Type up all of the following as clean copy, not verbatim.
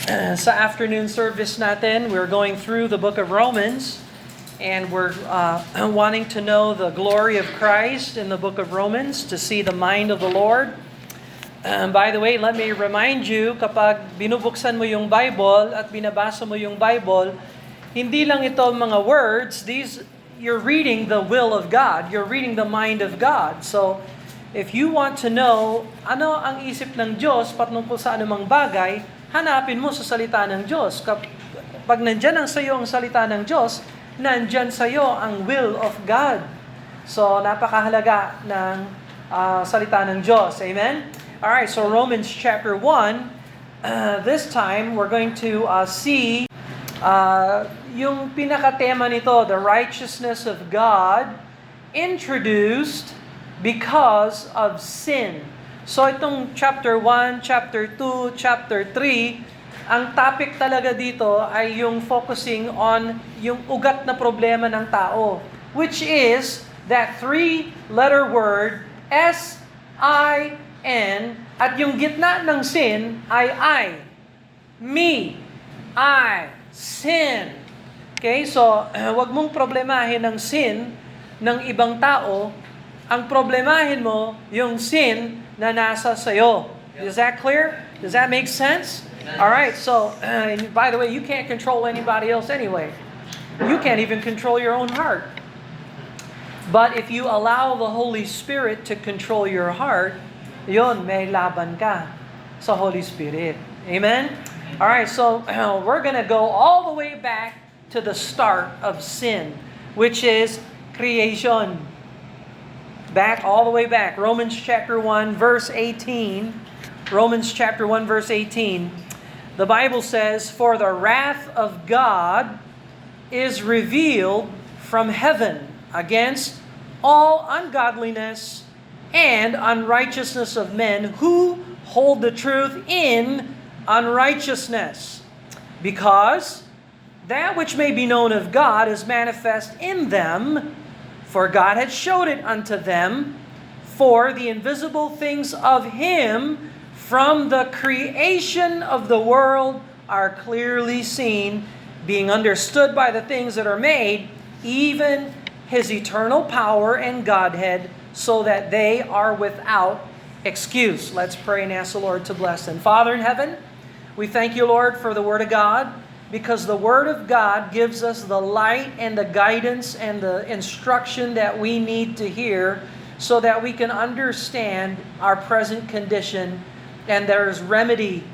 Sa afternoon service natin, we're going through the book of Romans, and we're wanting to know the glory of Christ in the book of Romans, to see the mind of the Lord. By the way, let me remind you, kapag binubuksan mo yung Bible at binabasa mo yung Bible, hindi lang ito mga words, you're reading the will of God, you're reading the mind of God. So, if you want to know ano ang isip ng Diyos patungkol sa anumang bagay, hanapin mo sa salita ng Diyos. Pag nandyan ang sayo ang salita ng Diyos, nandyan sayo ang will of God. So, napakahalaga ng salita ng Diyos. Amen? Alright, so Romans chapter 1, this time we're going to see yung pinakatema nito, the righteousness of God, introduced because of sin. So itong chapter 1, chapter 2, chapter 3, ang topic talaga dito ay yung focusing on yung ugat na problema ng tao, which is that three-letter word, S-I-N, at yung gitna ng sin ay I, me, I, sin. Okay, so wag mong problemahin ng sin ng ibang tao, ang problemahin mo yung sin na nasa sayo. Is that clear? Does that make sense? All right. So, by the way, you can't control anybody else anyway. You can't even control your own heart. But if you allow the Holy Spirit to control your heart, yon, may laban ka sa Holy Spirit. Amen? All right. So, we're gonna go all the way back to the start of sin, which is creation. Back, all the way back. Romans chapter 1, verse 18. Romans chapter 1, verse 18. The Bible says, "For the wrath of God is revealed from heaven against all ungodliness and unrighteousness of men who hold the truth in unrighteousness. Because that which may be known of God is manifest in them, for God had showed it unto them, for the invisible things of Him from the creation of the world are clearly seen, being understood by the things that are made, even His eternal power and Godhead, so that they are without excuse." Let's pray and ask the Lord to bless them. Father in heaven, we thank you, Lord, for the Word of God, because the Word of God gives us the light and the guidance and the instruction that we need to hear so that we can understand our present condition, and there is remedy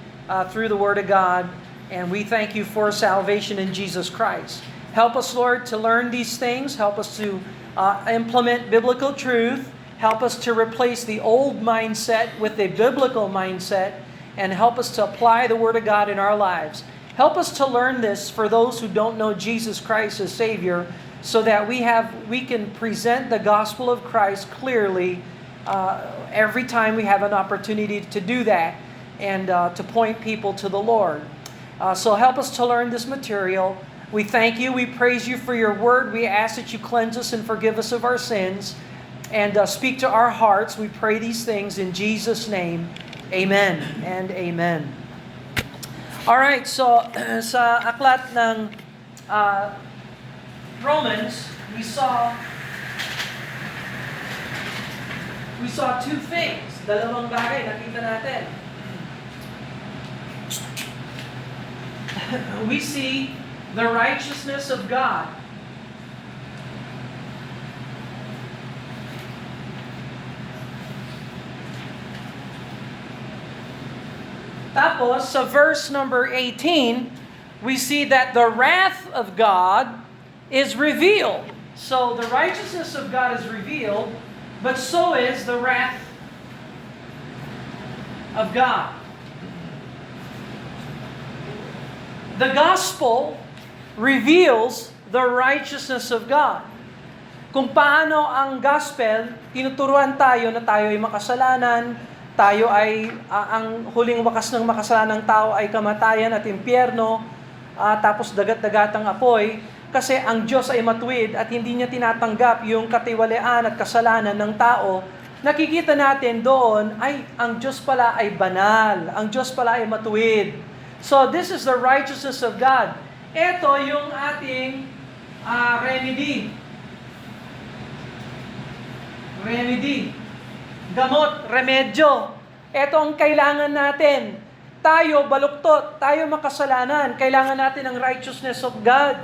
through the Word of God, and we thank you for salvation in Jesus Christ. Help us, Lord, to learn these things. Help us to implement biblical truth. Help us to replace the old mindset with a biblical mindset, and help us to apply the Word of God in our lives. Help us to learn this for those who don't know Jesus Christ as Savior, so that we can present the gospel of Christ clearly every time we have an opportunity to do that, and to point people to the Lord. So help us to learn this material. We thank you, we praise you for your word. We ask that you cleanse us and forgive us of our sins, and speak to our hearts. We pray these things in Jesus' name. Amen and amen. Alright, so sa aklat ng Romans, we saw two things. Dalawang bagay nakita natin. We see the righteousness of God. Tapos, sa verse number 18, we see that the wrath of God is revealed. So, the righteousness of God is revealed, but so is the wrath of God. The gospel reveals the righteousness of God. Kung paano ang gospel, tinuturuan tayo na tayo ay makasalanan, tayo ay, ang huling wakas ng makasalanang tao ay kamatayan at impyerno, tapos dagat-dagatang apoy, kasi ang Diyos ay matuwid at hindi niya tinatanggap yung katiwalian at kasalanan ng tao. Nakikita natin doon, ay, ang Diyos pala ay banal, ang Diyos pala ay matuwid. So this is the righteousness of God. Ito yung ating remedy. Remedy. Gamot, remedyo. Ito ang kailangan natin. Tayo baluktot, tayo makasalanan. Kailangan natin ng righteousness of God.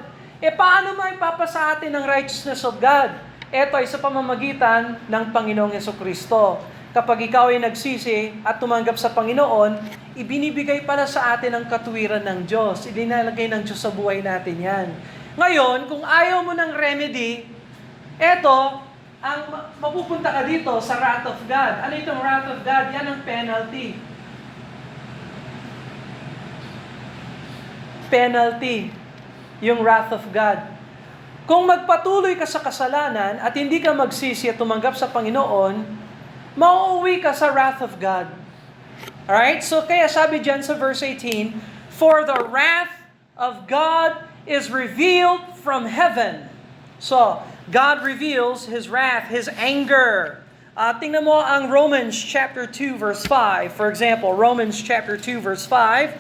Paano maipapasa atin ang righteousness of God? Ito ay sa pamamagitan ng Panginoong Jesucristo. Kapag ikaw ay nagsisi at tumanggap sa Panginoon, ibinibigay pala sa atin ang katuwiran ng Diyos. Idinalagay ng Diyos sa buhay natin yan. Ngayon, kung ayaw mo ng remedy, eto, ang mapupunta ka dito sa wrath of God. Ano itong wrath of God? Yan ang penalty. Penalty. Yung wrath of God. Kung magpatuloy ka sa kasalanan at hindi ka magsisi at tumanggap sa Panginoon, mauuwi ka sa wrath of God. Alright? So kaya sabi dyan sa verse 18, "For the wrath of God is revealed from heaven." So, God reveals His wrath, His anger. Tingnan mo ang Romans chapter 2 verse 5. For example, Romans chapter 2 verse 5.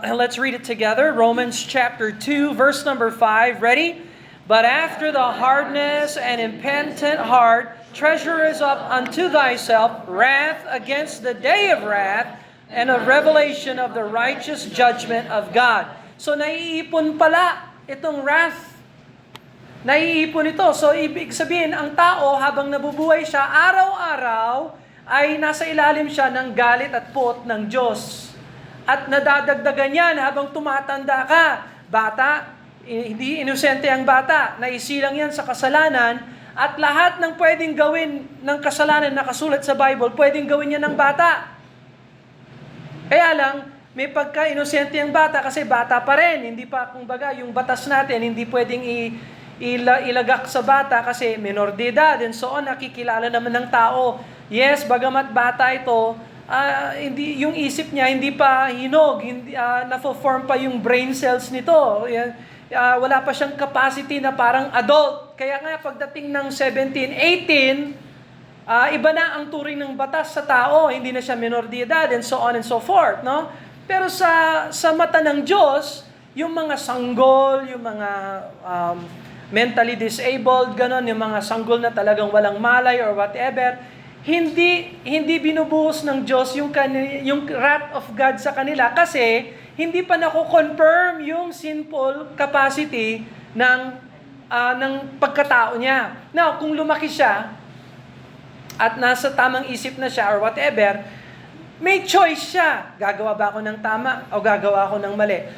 Let's read it together. Romans chapter 2 verse number 5. Ready? "But after the hardness and impenitent heart, treasure is up unto thyself wrath against the day of wrath and of revelation of the righteous judgment of God." So naiipon pala itong wrath. Naiipon ito. So ibig sabihin, ang tao habang nabubuhay siya, araw-araw ay nasa ilalim siya ng galit at puot ng Diyos. At nadadagdagan yan habang tumatanda ka. Bata, hindi inosente ang bata. Naisilang yan sa kasalanan. At lahat ng pwedeng gawin ng kasalanan na kasulat sa Bible, pwedeng gawin niya ng bata. Kaya lang, may pagka-inosente ang bata kasi bata pa rin. Hindi pa, kumbaga, yung batas natin, hindi pwedeng ilagak sa bata kasi minor de edad and so on. Nakikilala naman ng tao. Yes, bagamat bata ito, hindi, yung isip niya hindi pa hinog, hindi, na-form pa yung brain cells nito. Wala pa siyang capacity na parang adult. Kaya nga pagdating ng 17, 18, iba na ang turing ng batas sa tao. Hindi na siya minor de edad and so on and so forth. No? Pero sa mata ng Diyos, yung mga sanggol, yung mga mentally disabled, ganon, yung mga sanggol na talagang walang malay or whatever, hindi binubuhos ng Diyos yung wrath of God sa kanila kasi hindi pa nako-confirm yung sinful capacity ng pagkatao niya. Now, kung lumaki siya at nasa tamang isip na siya or whatever, may choice siya. Gagawa ba ako ng tama o gagawa ako ng mali?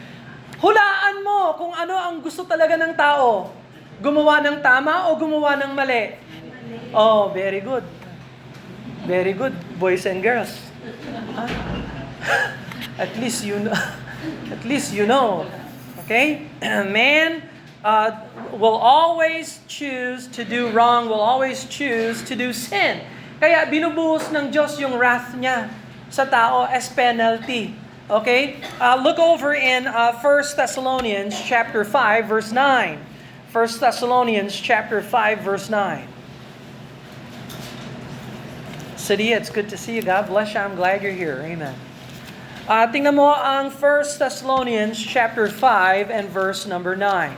Hulaan mo kung ano ang gusto talaga ng tao. Gumawa ng tama o gumawa ng mali? Oh, very good. Very good, boys and girls. At least you know. At least you know. Okay? Man will always choose to do wrong, will always choose to do sin. Kaya binubuhos ng Diyos yung wrath niya sa tao as penalty. Okay? Look over in 1 Thessalonians chapter 5 verse 9. 1 Thessalonians chapter 5 verse 9. Sadia, it's good to see you. God bless you. I'm glad you're here. Amen. Tingnan mo ang 1 Thessalonians chapter 5 and verse number 9.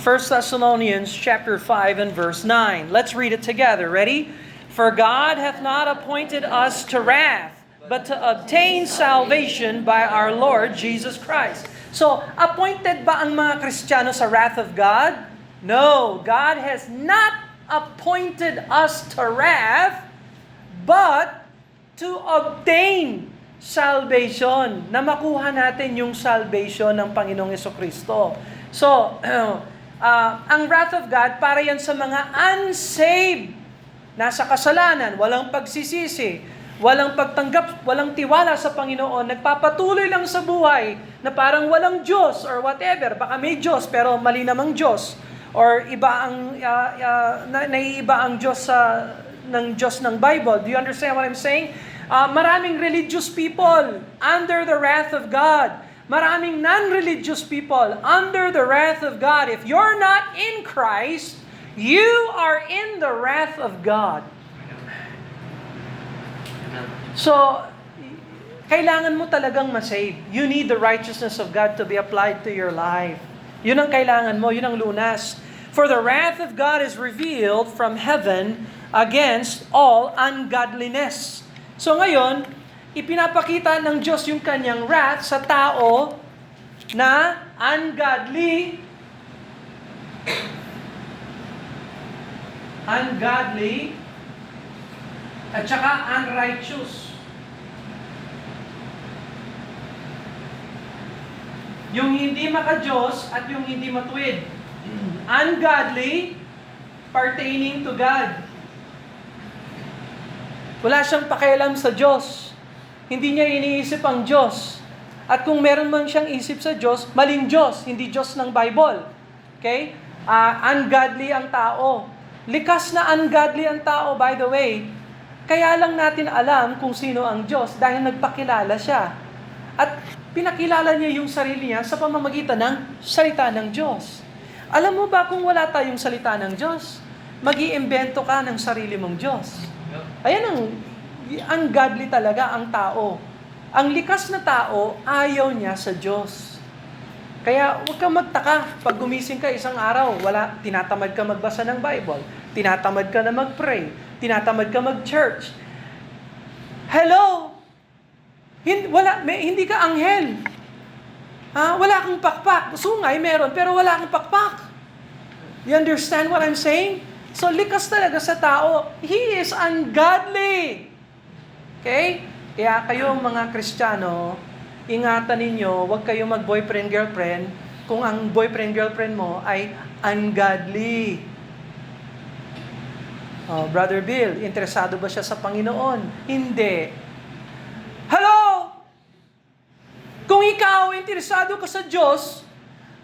1 Thessalonians chapter 5 and verse 9. Let's read it together. Ready? "For God hath not appointed us to wrath, but to obtain salvation by our Lord Jesus Christ." So, appointed ba ang mga Kristiyano sa wrath of God? No, God has not appointed us to wrath, but to obtain salvation. Na makuha natin yung salvation ng Panginoong Jesucristo. So, ang wrath of God, para yan sa mga unsaved, nasa kasalanan, walang pagsisisi, walang pagtanggap, walang tiwala sa Panginoon, nagpapatuloy lang sa buhay na parang walang Diyos or whatever. Baka may Diyos pero mali namang Diyos. Or iba ang naiiba ang Diyos ng Diyos ng Bible. Do you understand what I'm saying? Maraming religious people under the wrath of God. Maraming non-religious people under the wrath of God. If you're not in Christ, you are in the wrath of God. So, kailangan mo talagang masave. You need the righteousness of God to be applied to your life. Yun ang kailangan mo, yun ang lunas. For the wrath of God is revealed from heaven against all ungodliness. So ngayon, ipinapakita ng Diyos yung kanyang wrath sa tao na ungodly, at saka unrighteous. Yung hindi maka-Diyos at yung hindi matuwid. Ungodly, pertaining to God. Wala siyang pakialam sa Diyos. Hindi niya iniisip ang Diyos. At kung meron man siyang isip sa Diyos, maling Diyos, hindi Diyos ng Bible. Okay? Ungodly ang tao. Likas na ungodly ang tao, by the way. Kaya lang natin alam kung sino ang Diyos dahil nagpakilala siya. At pinakilala niya yung sarili niya sa pamamagitan ng salita ng Diyos. Alam mo ba kung wala tayong salita ng Diyos, mag-iimbento ka ng sarili mong Diyos. Ayan ang ungodly talaga ang tao. Ang likas na tao, ayaw niya sa Diyos. Kaya huwag kang magtaka. Pag gumising ka isang araw, tinatamad ka magbasa ng Bible, tinatamad ka na mag-pray, tinatamad ka mag-church. Hello! Hindi ka anghel. Wala kang pakpak. Sungay meron, pero wala kang pakpak. You understand what I'm saying? So, likas talaga sa tao. He is ungodly. Okay? Kaya kayo mga Kristiyano, ingatan ninyo, huwag kayo mag-boyfriend-girlfriend kung ang boyfriend-girlfriend mo ay ungodly. Oh, Brother Bill, interesado ba siya sa Panginoon? Hindi. Hello! Kung ikaw, interesado ka sa Diyos,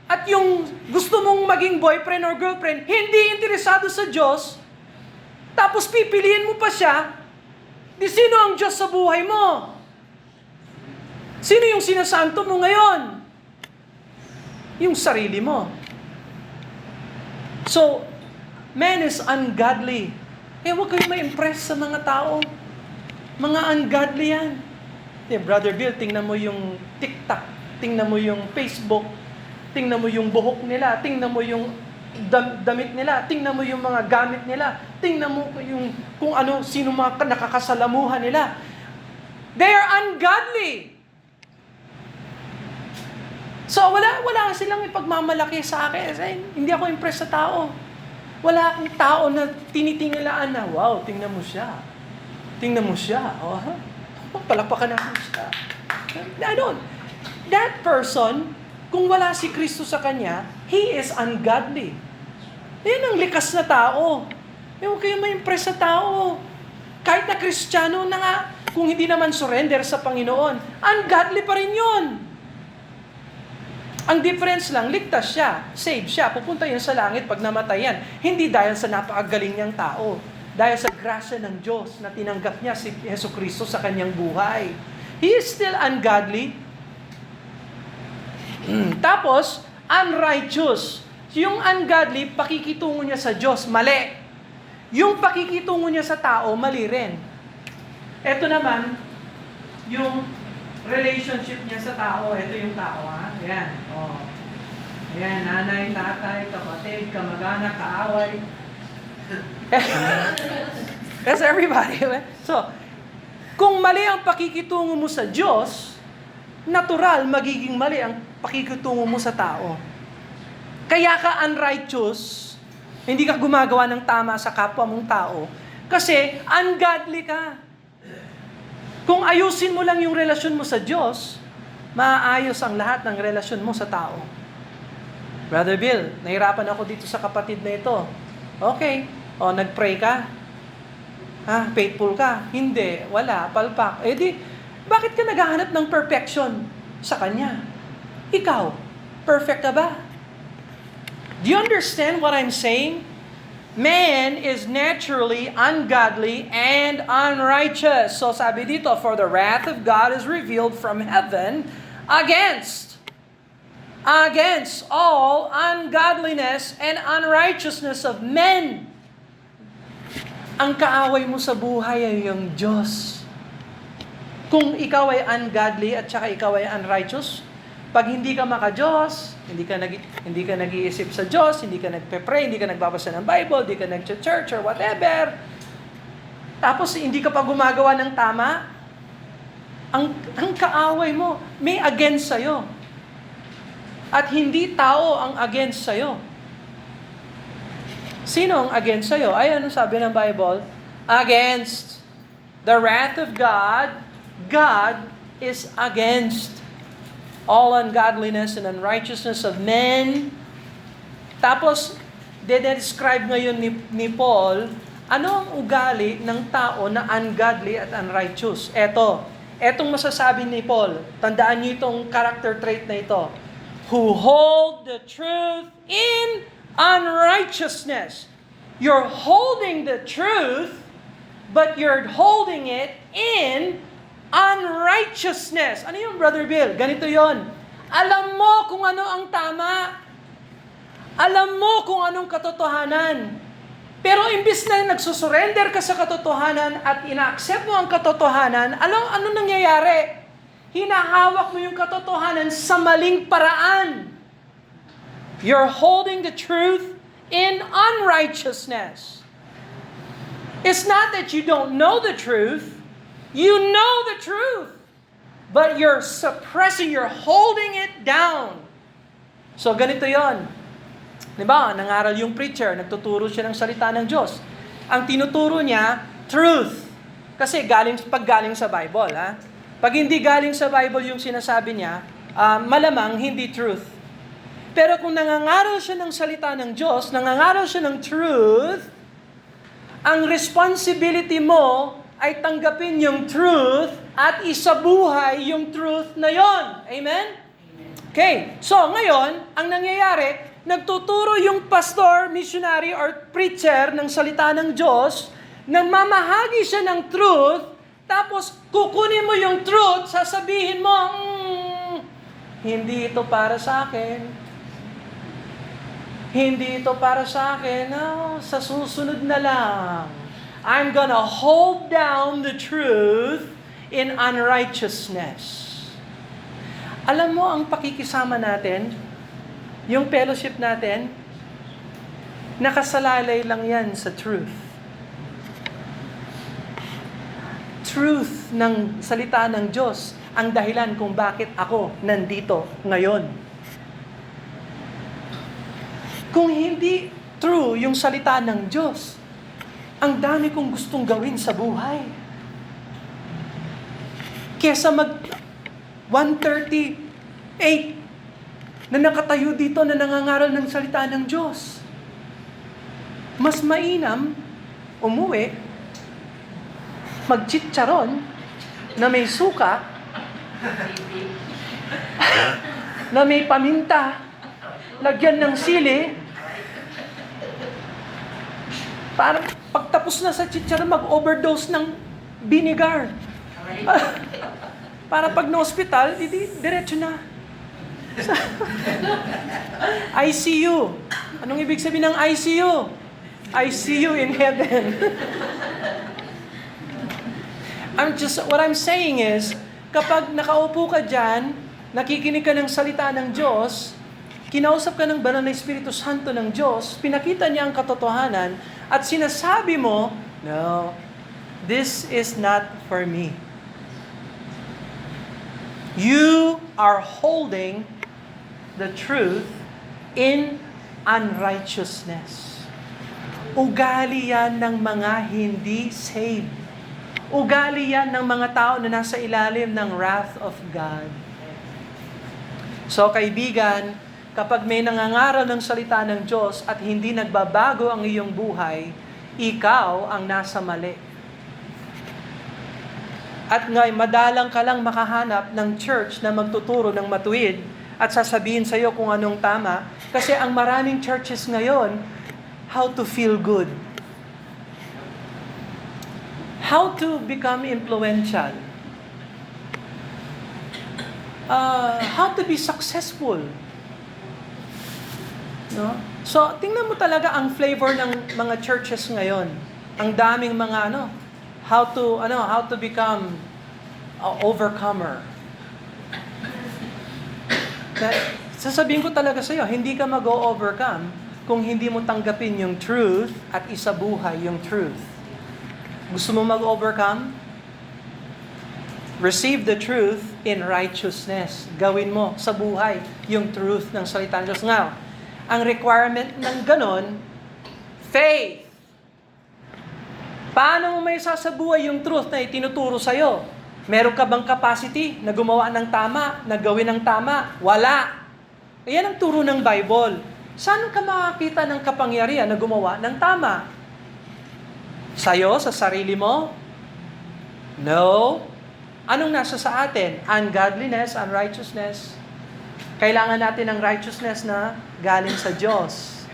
at yung gusto mong maging boyfriend or girlfriend, hindi interesado sa Diyos, tapos pipiliin mo pa siya, di sino ang Diyos sa buhay mo? Sino yung sinasanto mo ngayon? Yung sarili mo. So, man is ungodly. Huwag kayo ma-impress sa mga tao. Mga ungodly yan. Brother Bill, tingnan mo yung TikTok, tingnan mo yung Facebook, tingnan mo yung buhok nila, tingnan mo yung damit nila, tingnan mo yung mga gamit nila, tingnan mo yung kung ano, sino mga nakakasalamuhan nila. They are ungodly. So wala silang ipagmamalaki sa akin. Hindi ako impressed sa tao. Wala akong tao na tinitingilaan na, wow, tingnan mo siya. Tingnan mo siya. Oh, palakpakan natin siya. I don't. That person, kung wala si Kristo sa kanya, he is ungodly. Yan ang likas na tao. Huwag kayo ma-impress sa tao. Kahit na Kristiyano na nga, kung hindi naman surrender sa Panginoon, ungodly pa rin yun. Ang difference lang, ligtas siya, save siya, pupunta yan sa langit pag namatay yan. Hindi dahil sa napakagaling niyang tao. Dahil sa grasya ng Diyos na tinanggap niya si Jesucristo sa kanyang buhay. He is still ungodly. Tapos, unrighteous. Yung ungodly, pakikitungo niya sa Diyos, mali. Yung pakikitungo niya sa tao, mali rin. Ito naman, yung relationship niya sa tao. Ito yung tao, ha? Ayan. Oh. Ayan, nanay, tatay, kapatid, kamag-anak, kaaway. That's everybody. So, kung mali ang pakikitungo mo sa Diyos, natural, magiging mali ang pakikitungo mo sa tao. Kaya ka unrighteous, hindi ka gumagawa ng tama sa kapwa mong tao, kasi ungodly ka. Kung ayusin mo lang yung relasyon mo sa Diyos, maayos ang lahat ng relasyon mo sa tao. Brother Bill, nahirapan ako dito sa kapatid na ito. Okay. O, nag-pray ka? Faithful ka? Hindi. Wala. Palpak. Bakit ka naghahanap ng perfection sa kanya? Ikaw, perfect ka ba? Do you understand what I'm saying? Man is naturally ungodly and unrighteous. So sabi dito, for the wrath of God is revealed from heaven against all ungodliness and unrighteousness of men. Ang kaaway mo sa buhay ay yung Diyos. Kung ikaw ay ungodly at saka ikaw ay unrighteous, pag hindi ka maka-Diyos, hindi ka nag-iisip sa Diyos, hindi ka nagpe-pray, hindi ka nagbabasa ng Bible, hindi ka nag-church or whatever, tapos hindi ka pa gumagawa ng tama, ang kaaway mo, may against sa'yo. At hindi tao ang against sa'yo. Sino ang against sa'yo? Ay, ano sabi ng Bible? Against the wrath of God, God is against all ungodliness and unrighteousness of men. Tapos, describe ngayon ni Paul, ano ang ugali ng tao na ungodly at unrighteous? Etong masasabi ni Paul, tandaan niyo itong character trait na ito. Who hold the truth in unrighteousness. You're holding the truth, but you're holding it in unrighteousness. Ano yung Brother Bill? Ganito yon. Alam mo kung ano ang tama. Alam mo kung anong katotohanan. Pero imbis na nagsusurrender ka sa katotohanan at ina-accept mo ang katotohanan, ano nangyayari? Hinahawak mo yung katotohanan sa maling paraan. You're holding the truth in unrighteousness. It's not that you don't know the truth. You know the truth, but you're suppressing, you're holding it down. So ganito yon. Diba, nangaral yung preacher, nagtuturo siya ng salita ng Diyos. Ang tinuturo niya, truth. Kasi pag galing sa Bible, ha? Pag hindi galing sa Bible yung sinasabi niya, malamang hindi truth. Pero kung nangangaral siya ng salita ng Diyos, nangangaral siya ng truth, ang responsibility mo ay tanggapin yung truth at isabuhay yung truth na yon. Amen? Okay, so ngayon, ang nangyayari, nagtuturo yung pastor, missionary, or preacher ng salita ng Diyos, mamahagi siya ng truth, tapos kukunin mo yung truth, sasabihin mo, hindi ito para sa akin. Hindi ito para sa akin. No, sa susunod na lang. I'm gonna hold down the truth in unrighteousness. Alam mo ang pakikisama natin, yung fellowship natin, nakasalalay lang yan sa truth. Truth ng salita ng Diyos ang dahilan kung bakit ako nandito ngayon. Kung hindi true yung salita ng Diyos, ang dami kong gustong gawin sa buhay. Kesa 1:38 na nakatayo dito na nangangaral ng salita ng Diyos. Mas mainam umuwi, magchitcharon na may suka, na may paminta, lagyan ng sili, para pagtapos na sa chicharon, mag-overdose ng vinegar. Para pag na-hospital, diretso na. ICU. Anong ibig sabihin ng ICU? I see you in heaven. What I'm saying is, kapag nakaupo ka dyan, nakikinig ka ng salita ng Diyos, kinausap ka ng banal na Espiritu Santo ng Diyos, pinakita niya ang katotohanan, at sinasabi mo, no, this is not for me. You are holding the truth in unrighteousness. Ugali yan ng mga hindi saved. Ugali yan ng mga tao na nasa ilalim ng wrath of God. So kaibigan, kapag may nangangaral ng salita ng Diyos at hindi nagbabago ang iyong buhay, ikaw ang nasa mali. At ngayon, madalang ka lang makahanap ng church na magtuturo ng matuwid at sasabihin sa iyo kung anong tama. Kasi ang maraming churches ngayon, how to feel good. How to become influential. How to be successful. No? So, tingnan mo talaga ang flavor ng mga churches ngayon. Ang daming mga how to become overcomer. Sasabihin ko talaga sa iyo, hindi ka mag-overcome kung hindi mo tanggapin yung truth at isabuhay yung truth. Gusto mo mag-overcome? Receive the truth in righteousness. Gawin mo sa buhay yung truth ng salita ng Diyos. Nga, ang requirement ng ganon, faith. Paano mo may sasabuhay yung truth na itinuturo sa'yo? Meron ka bang capacity na gumawa ng tama, na gawin ng tama? Wala. Yan ang turo ng Bible. Saan ka makakita ng kapangyarihan na gumawa ng tama? Sa'yo, sa sarili mo? No. Anong nasa sa atin? Ungodliness, unrighteousness. Kailangan natin ng righteousness na galing sa Diyos.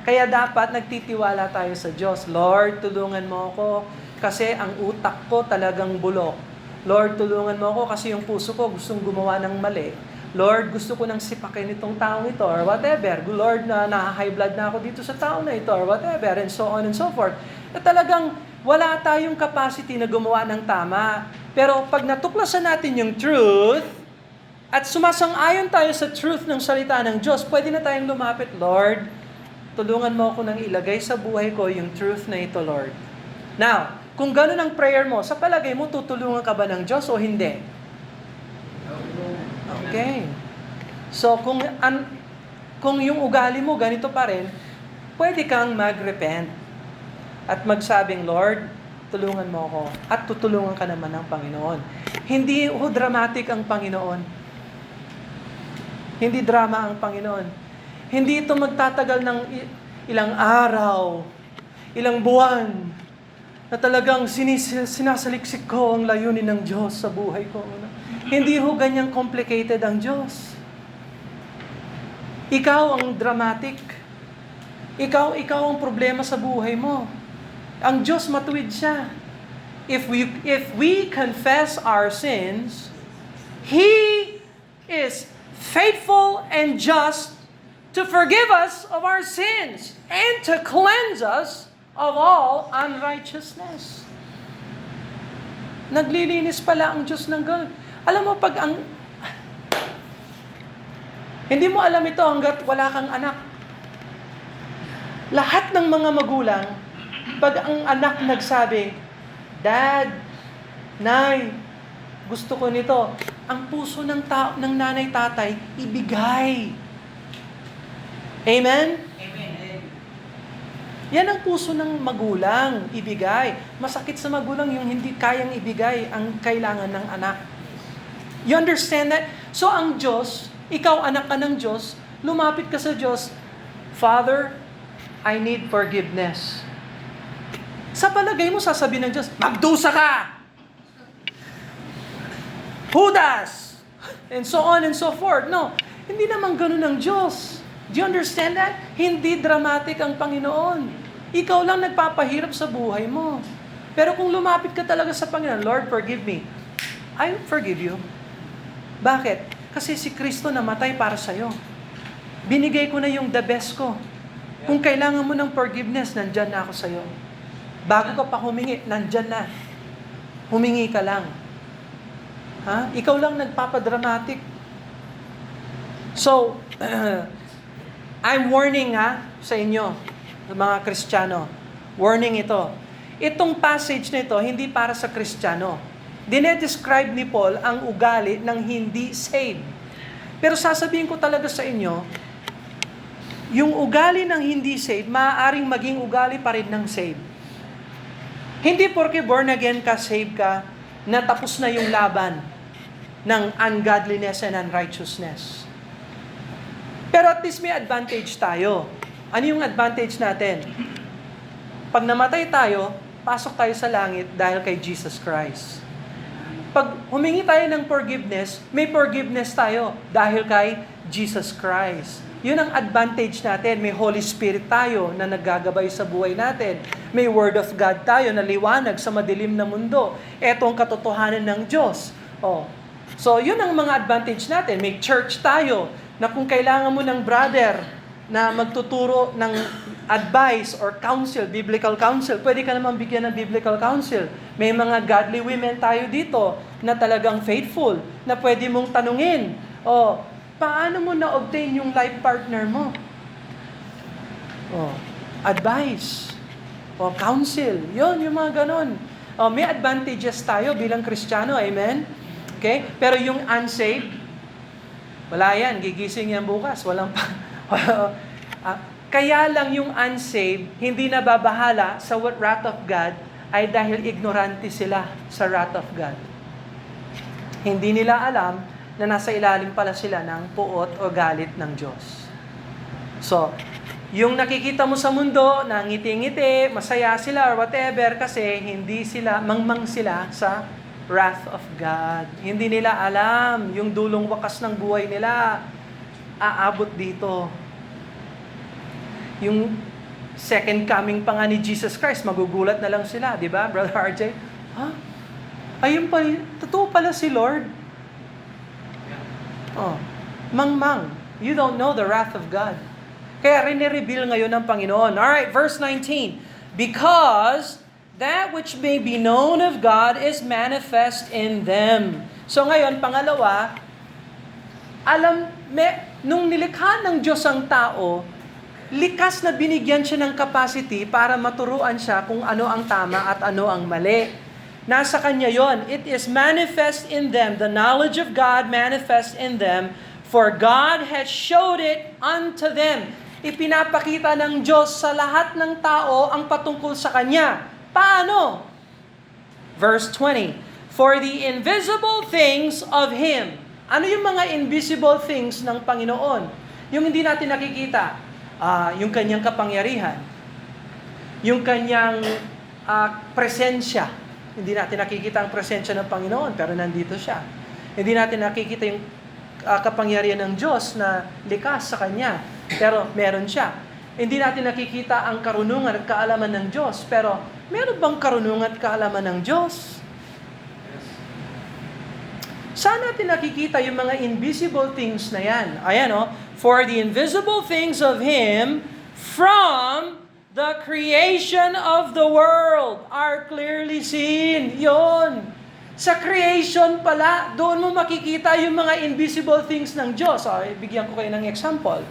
Kaya dapat nagtitiwala tayo sa Diyos. Lord, tulungan mo ako kasi ang utak ko talagang bulok. Lord, tulungan mo ako kasi yung puso ko gustong gumawa ng mali. Lord, gusto ko nang sipakin itong taong ito or whatever. Lord, na-high blood na ako dito sa tao na ito or whatever and so on and so forth. Na talagang wala tayong capacity na gumawa ng tama. Pero pag natuklasan natin yung truth at sumasang-ayon tayo sa truth ng salita ng Diyos, pwede na tayong lumapit, Lord, tulungan mo ako nang ilagay sa buhay ko yung truth na ito, Lord. Now, kung gano'n ang prayer mo, sa palagay mo, tutulungan ka ba ng Diyos o hindi? Okay. So, kung yung ugali mo ganito pa rin, pwede kang mag-repent at magsabing, Lord, tulungan mo ako at tutulungan ka naman ng Panginoon. Hindi dramatic ang Panginoon. Hindi drama ang Panginoon. Hindi ito magtatagal ng ilang araw, ilang buwan, na talagang sinasaliksik ko ang layunin ng Diyos sa buhay ko. Hindi ho ganyang complicated ang Diyos. Ikaw ang dramatic. Ikaw ang problema sa buhay mo. Ang Diyos matuwid siya. If we confess our sins, He is faithful and just to forgive us of our sins and to cleanse us of all unrighteousness. Naglilinis pala ang Diyos ng ganun. Alam mo, hindi mo alam ito hanggat wala kang anak. Lahat ng mga magulang, pag ang anak nagsabi, Dad, Nay, gusto ko nito, ang puso ng nanay, tatay, ibigay. Amen? Amen. Yan ang puso ng magulang, ibigay. Masakit sa magulang yung hindi kayang ibigay ang kailangan ng anak. You understand that? So ang Diyos, ikaw anak ka ng Diyos, lumapit ka sa Diyos, Father, I need forgiveness. Sa palagay mo, sasabihin ng Diyos, magdusa ka! Judas! And so on and so forth. No, hindi naman ganun ang Diyos. Do you understand that? Hindi dramatic ang Panginoon. Ikaw lang nagpapahirap sa buhay mo. Pero kung lumapit ka talaga sa Panginoon, Lord, forgive me. I forgive you. Bakit? Kasi si Kristo namatay para sa'yo. Binigay ko na yung the best ko. Kung kailangan mo ng forgiveness, nandyan na ako sa'yo. Bago ka pa humingi, nandyan na. Humingi ka lang. Ha? Ikaw lang nagpapadramatic. So, I'm warning sa inyo, mga Kristiyano. Warning ito. Itong passage na ito, hindi para sa Kristiyano. Dinedescribe ni Paul ang ugali ng hindi saved. Pero sasabihin ko talaga sa inyo, yung ugali ng hindi saved, maaaring maging ugali pa rin ng saved. Hindi porke born again ka, saved ka, na tapos na yung laban ng ungodliness and unrighteousness. Pero at least may advantage tayo. Ano yung advantage natin? Pag namatay tayo, pasok tayo sa langit dahil kay Jesus Christ. Pag humingi tayo ng forgiveness, may forgiveness tayo dahil kay Jesus Christ. Yun ang advantage natin. May Holy Spirit tayo na naggagabay sa buhay natin. May Word of God tayo na liwanag sa madilim na mundo. Ito ang katotohanan ng Diyos. So, yun ang mga advantage natin. May church tayo na kung kailangan mo ng brother na magtuturo ng advice or counsel, biblical counsel. Pwede ka naman bigyan ng biblical counsel. May mga godly women tayo dito na talagang faithful, na pwede mong tanungin, paano mo na-obtain yung life partner mo? Advice. Counsel. Yung mga ganon. May advantages tayo bilang Kristiyano. Amen? Okay? Pero yung unsaved, wala yan. Gigising yan bukas. Walang kaya lang yung unsaved, hindi nababahala sa wrath of God ay dahil ignorante sila sa wrath of God. Hindi nila alam na nasa ilalim pala sila ng puot o galit ng Diyos. So, yung nakikita mo sa mundo, na ngiti-ngiti, masaya sila or whatever, kasi hindi sila, mangmang sila sa wrath of God. Hindi nila alam yung dulong wakas ng buhay nila aabot dito. Yung second coming pa nga ni Jesus Christ, magugulat na lang sila, di ba, Brother RJ? Ayun pa, totoo pala si Lord. Mangmang. You don't know the wrath of God. Kaya rin-reveal ngayon ng Panginoon. Alright, verse 19. Because that which may be known of God is manifest in them. So ngayon, pangalawa, nung nilikha ng Diyos ang tao, likas na binigyan siya ng capacity para maturuan siya kung ano ang tama at ano ang mali. Nasa kanya yon. It is manifest in them. The knowledge of God manifest in them. For God has showed it unto them. Ipinapakita ng Diyos sa lahat ng tao ang patungkol sa Kanya. Paano? Verse 20. For the invisible things of Him. Ano yung mga invisible things ng Panginoon? Yung hindi natin nakikita. Yung Kanyang kapangyarihan. Yung Kanyang presensya. Hindi natin nakikita ang presensya ng Panginoon, pero nandito siya. Hindi natin nakikita yung kapangyarihan ng Diyos na likas sa Kanya, pero meron siya. Hindi natin nakikita ang karunungan at kaalaman ng Diyos, pero meron bang karunungan at kaalaman ng Diyos? Saan natin nakikita yung mga invisible things na yan? Ayan for the invisible things of Him from the creation of the world are clearly seen. Yon. Sa creation pala, doon mo makikita yung mga invisible things ng Diyos. Bigyan ko kayo ng example.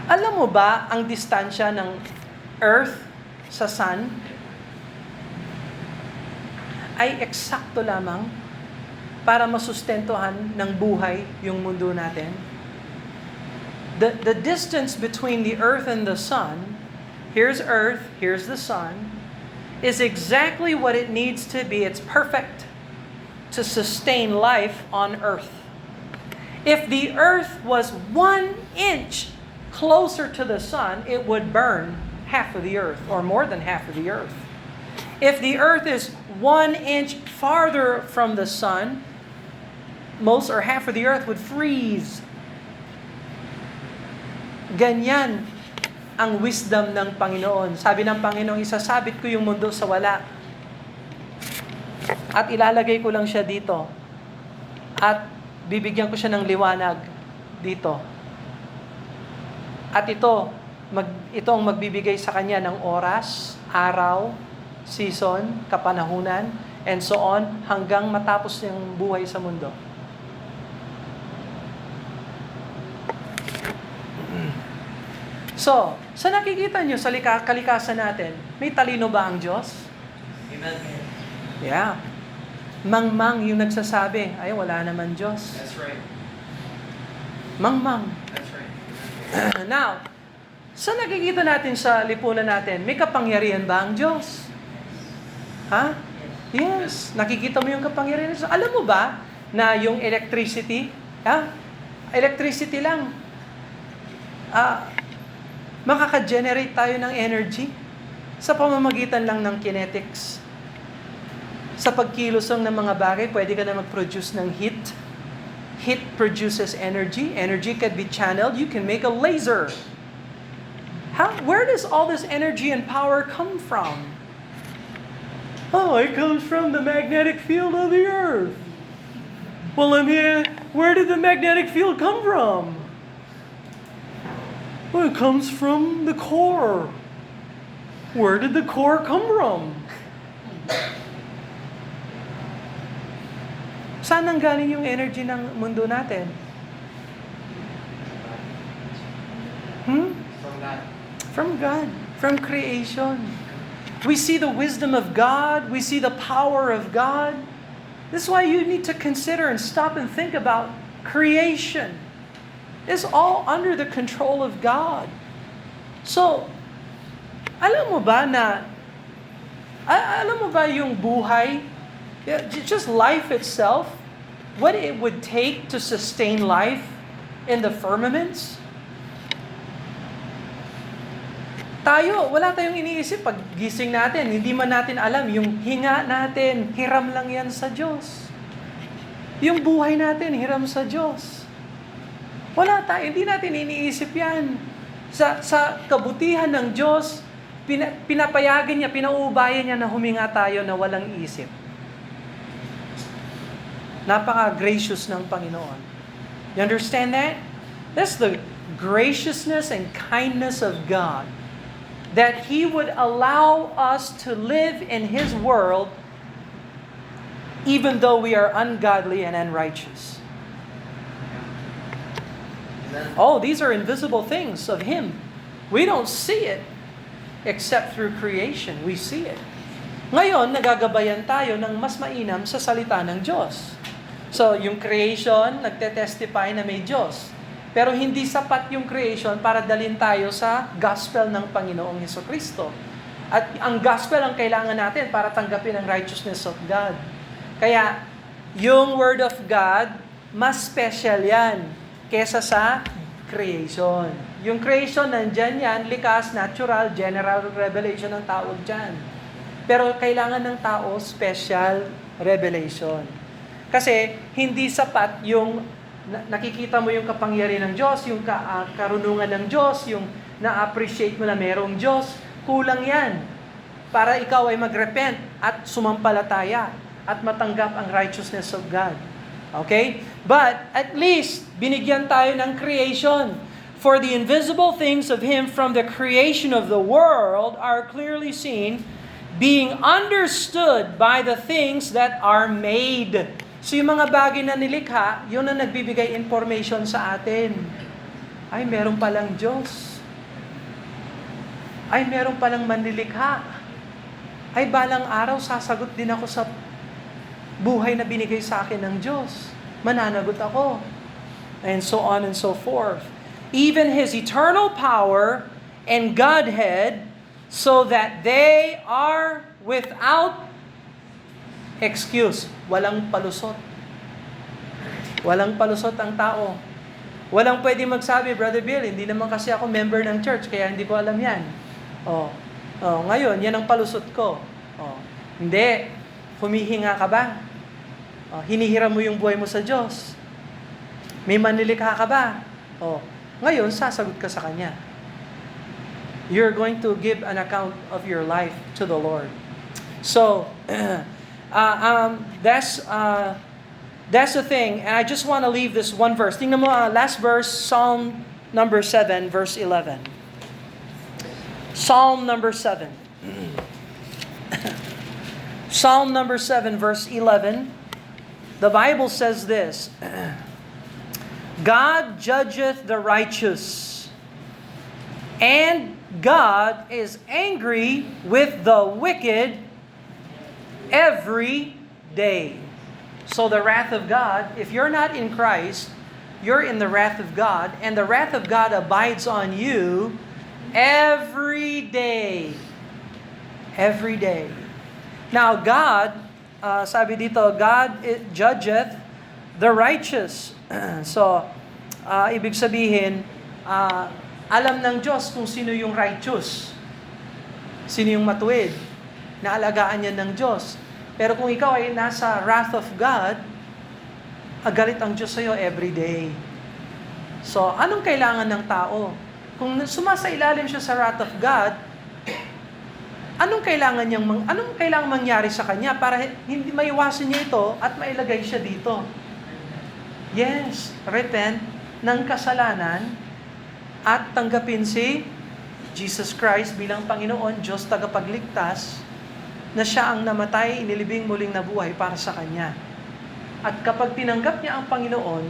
Alam mo ba ang distansya ng Earth sa Sun? Ay eksakto lamang para masustentuhan ng buhay yung mundo natin. The distance between the Earth and the Sun, here's Earth, here's the Sun, is exactly what it needs to be. It's perfect to sustain life on Earth. If the Earth was 1 inch closer to the Sun, it would burn half of the Earth, or more than half of the Earth. If the Earth is 1 inch farther from the Sun, most or half of the Earth would freeze. Ganyan ang wisdom ng Panginoon. Sabi ng Panginoon, isasabit ko yung mundo sa wala. At ilalagay ko lang siya dito. At bibigyan ko siya ng liwanag dito. At ito ang magbibigay sa kanya ng oras, araw, season, kapanahunan, and so on, hanggang matapos yung buhay sa mundo. So, sa nakikita nyo sa kalikasan natin, may talino ba ang Diyos? Amen. Yeah. Mangmang yung nagsasabi, ay wala naman Diyos. That's right. Mangmang. That's right. Now, sa nakikita natin sa lipunan natin, may kapangyarihan ba ang Diyos? Ha? Yes. Nakikita mo yung kapangyarihan. Alam mo ba na yung electricity, electricity lang, makaka-generate tayo ng energy sa pamamagitan lang ng kinetics. Sa pagkilosong ng mga bagay, pwede ka na mag-produce ng heat. Heat produces energy. Energy can be channeled. You can make a laser. Where does all this energy and power come from? It comes from the magnetic field of the earth. Well, where did the magnetic field come from? Well, it comes from the core. Where did the core come from? Saan nang galing yung energy ng mundo natin? From God. From God, from creation. We see the wisdom of God, we see the power of God. This is why you need to consider and stop and think about creation. It's all under the control of God. So, alam mo ba yung buhay, just life itself, what it would take to sustain life in the firmaments? Tayo, wala tayong iniisip pag gising natin, hindi man natin alam, yung hinga natin, hiram lang yan sa Diyos. Yung buhay natin, hiram sa Diyos. Wala tayo, hindi natin iniisip yan. Sa kabutihan ng Diyos, pinapayagan niya, pinauubayan niya na huminga tayo na walang isip. Napaka-gracious ng Panginoon. You understand that? That's the graciousness and kindness of God. That He would allow us to live in His world even though we are ungodly and unrighteous. Amen. Oh, these are invisible things of Him. We don't see it except through creation. We see it. Ngayon, nagagabayan tayo ng mas mainam sa salita ng Diyos. So, yung creation, nagte-testify na may Diyos. Pero hindi sapat yung creation para dalhin tayo sa gospel ng Panginoong Hesukristo. At ang gospel ang kailangan natin para tanggapin ang righteousness of God. Kaya, yung Word of God, mas special yan kesa sa creation. Yung creation, nandyan yan, likas, natural, general revelation ang tawag dyan. Pero kailangan ng tao, special revelation. Kasi, hindi sapat yung nakikita mo yung kapangyarihan ng Diyos, yung karunungan ng Diyos, yung na-appreciate mo na merong Diyos, kulang yan para ikaw ay mag-repent at sumampalataya at matanggap ang righteousness of God. Okay? But at least, binigyan tayo ng creation. For the invisible things of Him from the creation of the world are clearly seen, being understood by the things that are made. So yung mga bagay na nilikha, yun ang nagbibigay information sa atin. Ay, meron palang Diyos. Ay, meron palang manlilikha. Ay, balang araw, sasagot din ako sa buhay na binigay sa akin ng Diyos. Mananagot ako. And so on and so forth. Even His eternal power and Godhead, so that they are without excuse. Walang palusot. Walang palusot ang tao. Walang pwede magsabi, Brother Bill, hindi naman kasi ako member ng church, kaya hindi ko alam yan. Ngayon, yan ang palusot ko. Hindi. Humihinga ka ba? Hinihiram mo yung buhay mo sa Diyos. May manlilikha ka ba? Ngayon, sasagot ka sa Kanya. You're going to give an account of your life to the Lord. So, that's the thing. And I just want to leave this one verse. Tingnan mo, last verse, Psalm number 7, verse 11. Psalm number 7. Psalm number 7, verse 11. The Bible says this, God judgeth the righteous, and God is angry with the wicked every day. So the wrath of God, if you're not in Christ, you're in the wrath of God, and the wrath of God abides on you every day. Every day. Now God, sabi dito, God judgeth the righteous. So, ibig sabihin, alam ng Diyos kung sino yung righteous. Sino yung matuwid. Naalagaan niya ng Diyos. Pero kung ikaw ay nasa wrath of God, galit ang Diyos sa'yo every day. So, anong kailangan ng tao? Kung sumasailalim siya sa wrath of God, anong kailangan mangyari sa kanya para hindi maiwasan niya ito at mailagay siya dito? Yes, repent ng kasalanan at tanggapin si Jesus Christ bilang Panginoon, Diyos tagapagligtas, na siya ang namatay, inilibing muling nabuhay para sa Kanya. At kapag tinanggap niya ang Panginoon,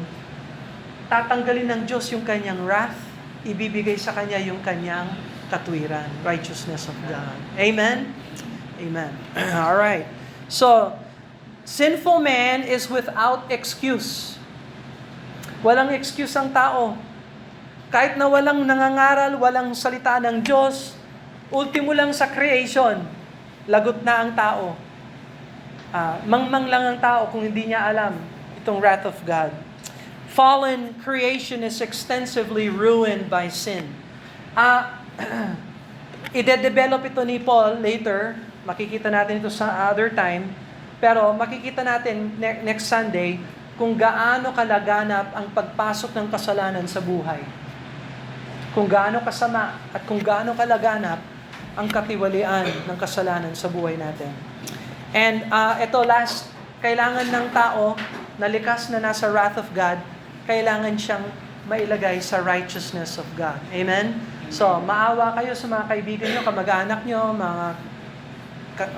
tatanggalin ng Diyos yung Kanyang wrath, ibibigay sa Kanya yung Kanyang katwiran, righteousness of God. Amen? Amen. Alright. So, sinful man is without excuse. Walang excuse ang tao. Kahit na walang nangangaral, walang salita ng Diyos, ultimo lang sa creation, lagot na ang tao. Mangmang lang ang tao kung hindi niya alam itong wrath of God. Fallen creation is extensively ruined by sin. Ide-develop ito ni Paul later. Makikita natin ito sa other time. Pero makikita natin next Sunday kung gaano kalaganap ang pagpasok ng kasalanan sa buhay. Kung gaano kasama at kung gaano kalaganap ang katiwalian ng kasalanan sa buhay natin. And ito last, kailangan ng tao na likas na nasa wrath of God, kailangan siyang mailagay sa righteousness of God. Amen? So, maawa kayo sa mga kaibigan nyo, kamag-anak nyo,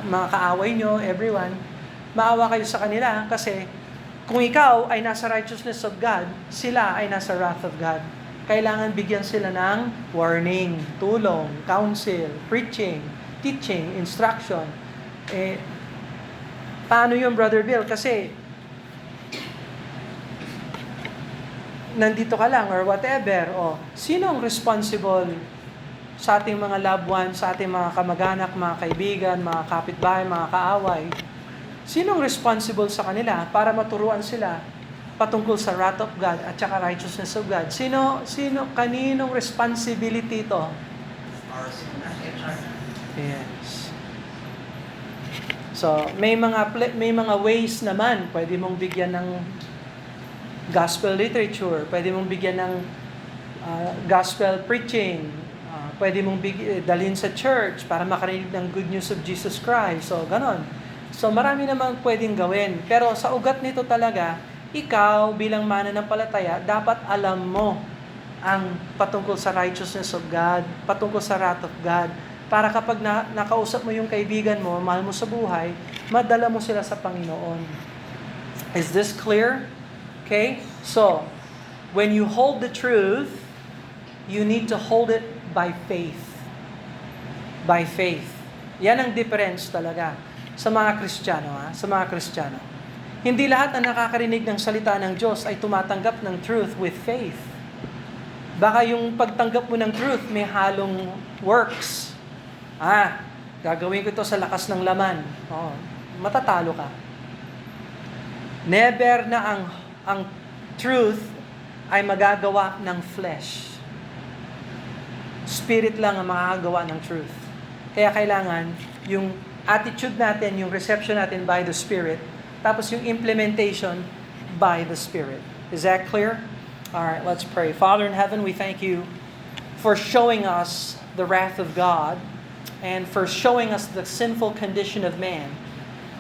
mga kaaway nyo, everyone. Maawa kayo sa kanila kasi kung ikaw ay nasa righteousness of God, sila ay nasa wrath of God. Kailangan bigyan sila ng warning, tulong, counsel, preaching, teaching, instruction. Paano yun, Brother Bill? Kasi nandito ka lang or whatever. Sino ang responsible sa ating mga loved ones, sa ating mga kamag-anak, mga kaibigan, mga kapitbahay, mga kaaway? Sinong responsible sa kanila para maturuan sila patungkol sa wrath of God at saka righteousness of God? Kaninong responsibility ito? Yes. So, may mga ways naman, pwede mong bigyan ng gospel literature, pwede mong bigyan ng gospel preaching, pwede mong dalhin sa church para makarinig ng good news of Jesus Christ. So, ganon. So, marami namang pwedeng gawin. Pero sa ugat nito talaga, ikaw bilang mananampalataya, dapat alam mo ang patungkol sa righteousness of God, patungkol sa wrath of God, para kapag nakausap mo yung kaibigan mo, mahal mo sa buhay, madala mo sila sa Panginoon. Is this clear? Okay? So, when you hold the truth, you need to hold it by faith. By faith. Yan ang difference talaga sa mga Kristiyano, sa mga Kristiyano. Hindi lahat na nakakarinig ng salita ng Diyos ay tumatanggap ng truth with faith. Baka yung pagtanggap mo ng truth may halong works. Gagawin ko ito sa lakas ng laman. Matatalo ka. Never na ang truth ay magagawa ng flesh. Spirit lang ang makakagawa ng truth. Kaya kailangan yung attitude natin, yung reception natin by the Spirit, tapos yung implementation by the Spirit. Is that clear? All right, let's pray. Father in heaven, we thank you for showing us the wrath of God and for showing us the sinful condition of man.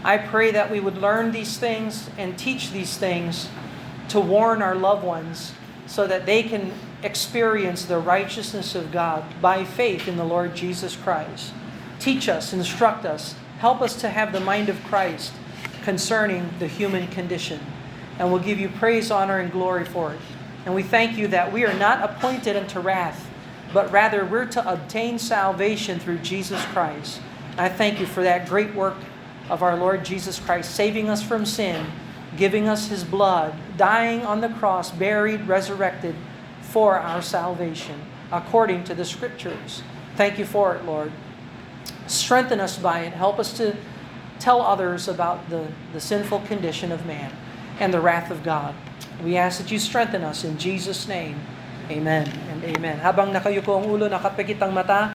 I pray that we would learn these things and teach these things to warn our loved ones so that they can experience the righteousness of God by faith in the Lord Jesus Christ. Teach us, instruct us, help us to have the mind of Christ concerning the human condition. And we'll give you praise, honor, and glory for it. And we thank you that we are not appointed unto wrath, but rather we're to obtain salvation through Jesus Christ. I thank you for that great work of our Lord Jesus Christ, saving us from sin, giving us His blood, dying on the cross, buried, resurrected for our salvation, according to the Scriptures. Thank you for it, Lord. Strengthen us by it. Help us to tell others about the sinful condition of man and the wrath of God. We ask that you strengthen us in Jesus' name. Amen and amen. Habang nakayuko ang ulo, nakapikit ang mata,